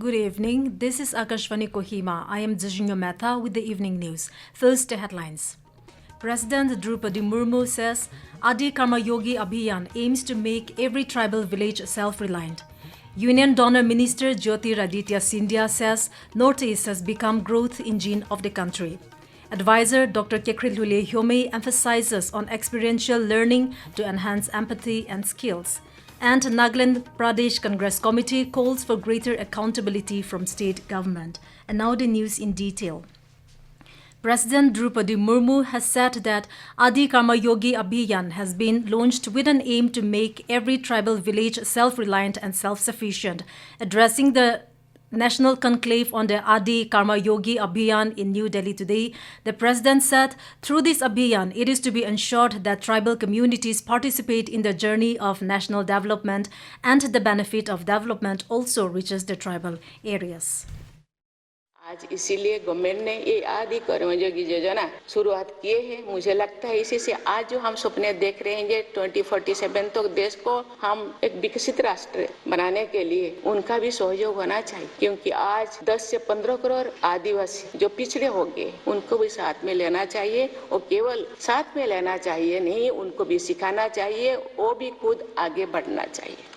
Good evening. This is Akashvani Kohima. I am Zijinyo Mehta with the evening news. First, the headlines. President Droupadi Murmu says Adi Karmayogi Abhiyan aims to make every tribal village self-reliant. Union DoNER Minister Jyotiraditya Scindia says Northeast has become growth engine of the country. Advisor Dr. Kekhrielhoulie Yhome emphasizes on experiential learning to enhance empathy and skills. And Nagaland Pradesh Congress Committee calls for greater accountability from state government. And now the news in detail. President Droupadi Murmu has said that Adi Karmayogi Abhiyan has been launched with an aim to make every tribal village self-reliant and self-sufficient. Addressing the National Conclave on the Adi Karmayogi Abhiyan in New Delhi today, the President said through this Abhiyan, it is to be ensured that tribal communities participate in the journey of national development and the benefit of development also reaches the tribal areas. आज इसीलिए government ने ये आदि कर्मयोगी योजना शुरुआत किए हैं। मुझे लगता है इसी से आज जो हम सपने देख रहे हैं 2047 तक देश को हम एक विकसित राष्ट्र बनाने के लिए उनका भी सहयोग होना चाहिए, क्योंकि आज 10 से 15 करोड़ आदिवासी जो पिछड़े हो गए उनको भी साथ में लेना चाहिए और केवल साथ में लेना चाहिए नहीं, उनको भी सिखाना चाहिए, वो भी खुद आगे बढ़ना चाहिए।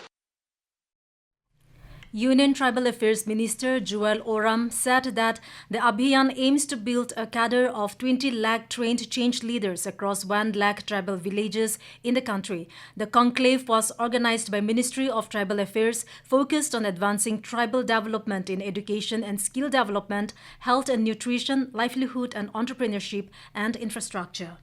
Union Tribal Affairs Minister Joel Oram said that the Abhiyan aims to build a cadre of 20 lakh trained change leaders across 1 lakh tribal villages in the country. The conclave was organized by Ministry of Tribal Affairs, focused on advancing tribal development in education and skill development, health and nutrition, livelihood and entrepreneurship, and infrastructure.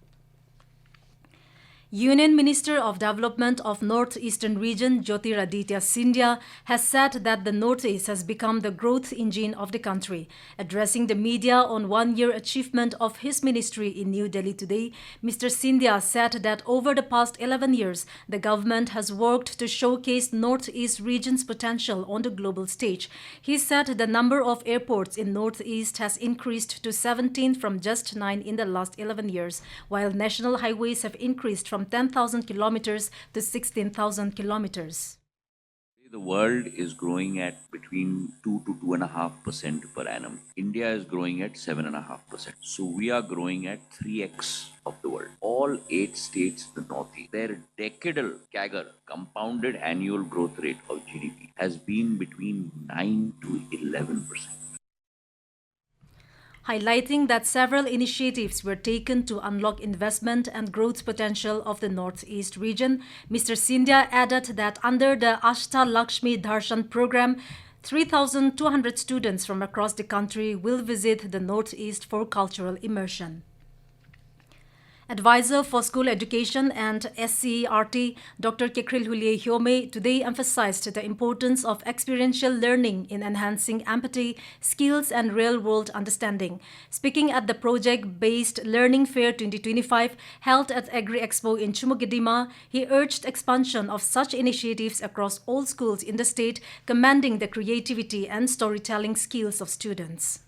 Union Minister of Development of Northeastern Region Jyotiraditya Scindia has said that the Northeast has become the growth engine of the country. Addressing the media on one-year achievement of his ministry in New Delhi today, Mr. Scindia said that over the past 11 years, the government has worked to showcase Northeast region's potential on the global stage. He said the number of airports in Northeast has increased to 17 from just 9 in the last 11 years, while national highways have increased from 10,000 kilometers to 16,000 kilometers. The world is growing at between 2 to 2.5% per annum. India is growing at 7.5%. So we are growing at 3x of the world. All 8 states in the Northeast, their decadal CAGR, compounded annual growth rate of GDP, has been between 9 to 11%. Highlighting that several initiatives were taken to unlock investment and growth potential of the Northeast region, Mr. Scindia added that under the Ashta Lakshmi Darshan program, 3,200 students from across the country will visit the Northeast for cultural immersion. Advisor for School Education and SCERT, Dr. Kekhrielhoulie Yhome, today emphasized the importance of experiential learning in enhancing empathy, skills, and real-world understanding. Speaking at the project-based Learning Fair 2025 held at Agri Expo in Chumukidima, he urged expansion of such initiatives across all schools in the state, commending the creativity and storytelling skills of students.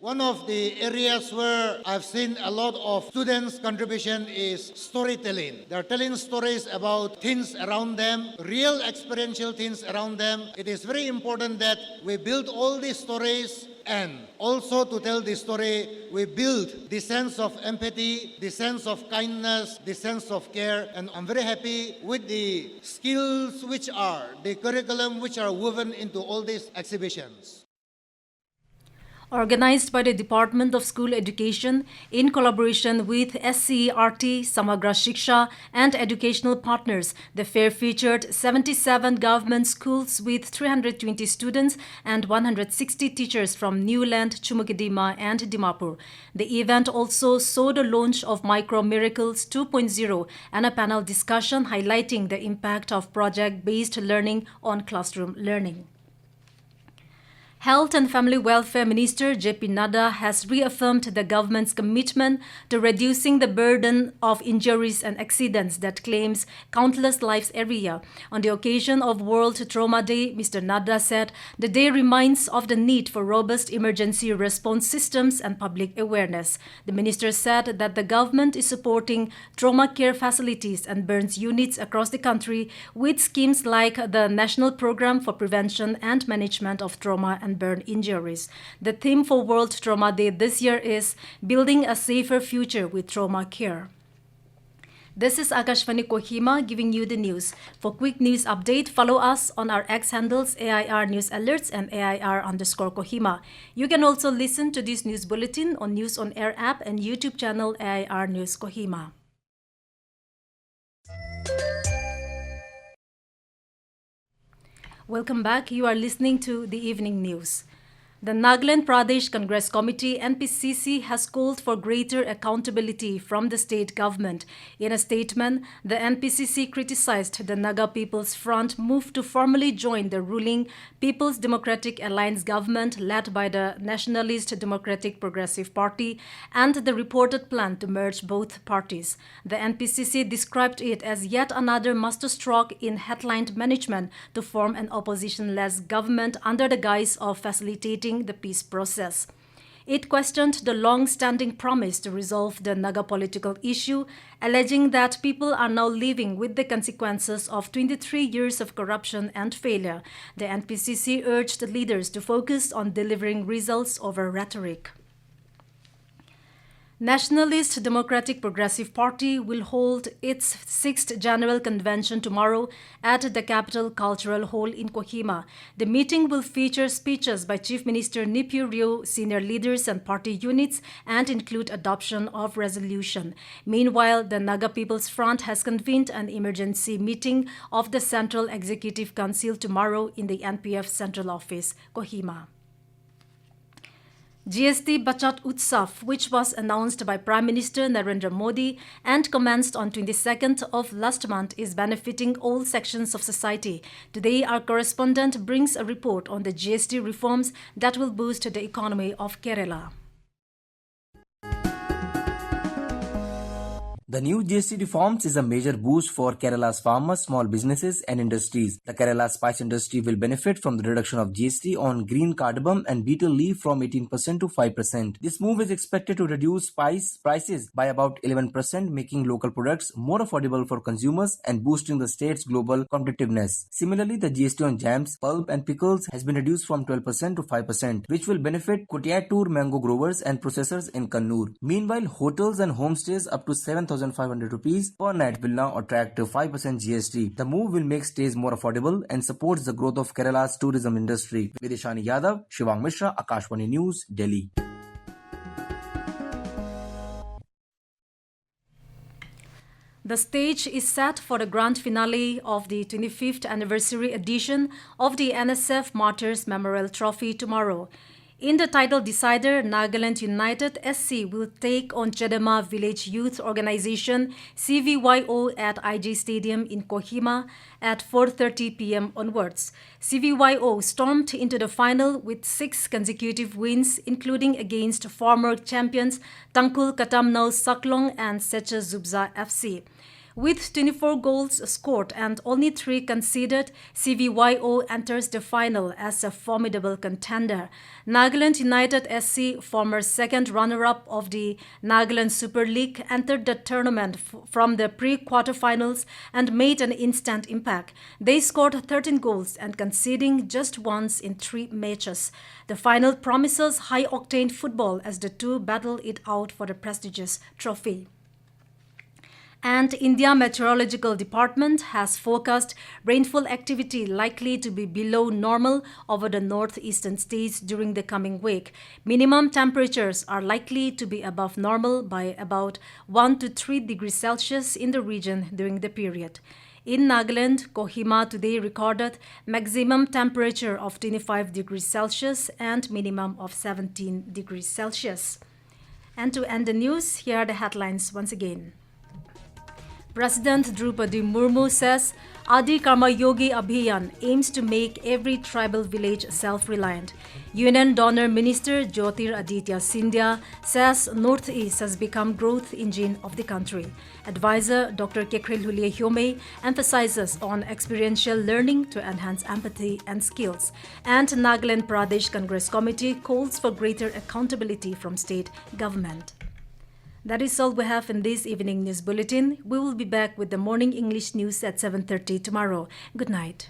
One of the areas where I've seen a lot of students' contribution is storytelling. They're telling stories about things around them, real experiential things around them. It is very important that we build all these stories, and also to tell this story, we build the sense of empathy, the sense of kindness, the sense of care. And I'm very happy with the skills the curriculum which are woven into all these exhibitions. Organized by the Department of School Education in collaboration with SCERT, Samagra Shiksha and educational partners, the fair featured 77 government schools with 320 students and 160 teachers from Newland, Chumukidima and Dimapur. The event also saw the launch of Micro Miracles 2.0 and a panel discussion highlighting the impact of project-based learning on classroom learning. Health and Family Welfare Minister J.P. Nadda has reaffirmed the government's commitment to reducing the burden of injuries and accidents that claims countless lives every year. On the occasion of World Trauma Day, Mr. Nadda said the day reminds of the need for robust emergency response systems and public awareness. The minister said that the government is supporting trauma care facilities and burns units across the country with schemes like the National Program for Prevention and Management of Trauma and Burn Injuries. The theme for World Trauma Day this year is Building a Safer Future with Trauma Care. This is Akashvani Kohima giving you the news. For quick news update, follow us on our X handles AIR News Alerts and AIR_Kohima. You can also listen to this news bulletin on News on Air app and YouTube channel AIR News Kohima. Welcome back. You are listening to the evening news. The Nagaland Pradesh Congress Committee (NPCC) has called for greater accountability from the state government. In a statement, the NPCC criticized the Naga People's Front move to formally join the ruling People's Democratic Alliance government led by the Nationalist Democratic Progressive Party and the reported plan to merge both parties. The NPCC described it as yet another masterstroke in headline management to form an opposition-less government under the guise of facilitating the peace process. It questioned the long-standing promise to resolve the Naga political issue, alleging that people are now living with the consequences of 23 years of corruption and failure. The NPCC urged leaders to focus on delivering results over rhetoric. Nationalist Democratic Progressive Party will hold its 6th General Convention tomorrow at the Capital Cultural Hall in Kohima. The meeting will feature speeches by Chief Minister Nipyu Ryo, senior leaders and party units, and include adoption of resolution. Meanwhile, the Naga People's Front has convened an emergency meeting of the Central Executive Council tomorrow in the NPF Central Office, Kohima. GST Bachat Utsav, which was announced by Prime Minister Narendra Modi and commenced on 22nd of last month, is benefiting all sections of society. Today, our correspondent brings a report on the GST reforms that will boost the economy of Kerala. The new GST reforms is a major boost for Kerala's farmers, small businesses and industries. The Kerala spice industry will benefit from the reduction of GST on green cardamom and betel leaf from 18% to 5%. This move is expected to reduce spice prices by about 11%, making local products more affordable for consumers and boosting the state's global competitiveness. Similarly, the GST on jams, pulp and pickles has been reduced from 12% to 5%, which will benefit Kotiyatur mango growers and processors in Kannur. Meanwhile, hotels and homestays up to 7,500 rupees per night will now attract 5% GST. The move will make stays more affordable and supports the growth of Kerala's tourism industry. Videshani Yadav, Shivang Mishra, Akashvani News, Delhi. The stage is set for the grand finale of the 25th anniversary edition of the NSF Martyrs Memorial Trophy tomorrow. In the title decider, Nagaland United SC will take on Chedema Village Youth Organization CVYO at IG Stadium in Kohima at 4:30 p.m. onwards. CVYO stormed into the final with 6 consecutive wins, including against former champions Tangkul Katamnau Saklong and Secha Zubza FC. With 24 goals scored and only 3 conceded, CVYO enters the final as a formidable contender. Nagaland United SC, former second runner-up of the Nagaland Super League, entered the tournament from the pre-quarterfinals and made an instant impact. They scored 13 goals and conceding just once in 3 matches. The final promises high-octane football as the two battle it out for the prestigious trophy. And India Meteorological Department has forecast rainfall activity likely to be below normal over the northeastern states during the coming week. Minimum temperatures are likely to be above normal by about 1 to 3 degrees Celsius in the region during the period. In Nagaland, Kohima today recorded maximum temperature of 25 degrees Celsius and minimum of 17 degrees Celsius. And to end the news, here are the headlines once again. President Droupadi Murmu says Adi Karmayogi Abhiyan aims to make every tribal village self-reliant. Union DoNER Minister Jyotiraditya Scindia says Northeast has become growth engine of the country. Advisor Dr. Kekhrielhoulie Yhome emphasizes on experiential learning to enhance empathy and skills. And Nagaland Pradesh Congress Committee calls for greater accountability from state government. That is all we have in this evening news bulletin. We will be back with the morning English news at 7:30 tomorrow. Good night.